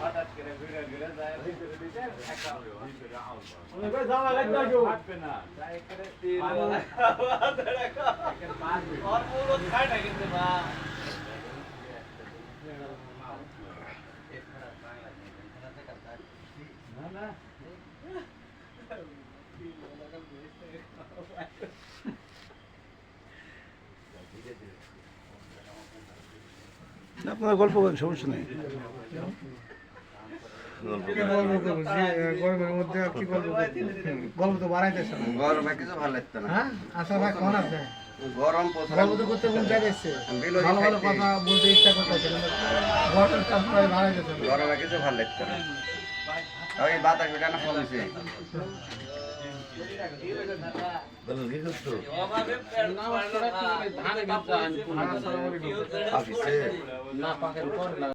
হঠাৎ করে ঘুরে ঘুরে যায় জামা লাগবে কেউ থাকবে না আর পুরো খায় না কিন্তু বা না না আপনারা গল্প করেন, সমস্যা নেই। গরমের মধ্যে কি গল্প গল্প তো বাড়াইতেছে না। গরমে কিছু ভালো লাগতো না। হ্যাঁ আচ্ছা ভাই কোন আছে গরম প্রচুর। গল্প তো করতে মন চাইছে, ভালো ভালো কথা বলতে ইচ্ছা করতেছে, কিন্তু গরমের তাপমাত্রা বাড়াইতেছে না। গরমে কিছু ভালো লাগতো না। ওই বাতাস উঠানো কমেছে। ধানে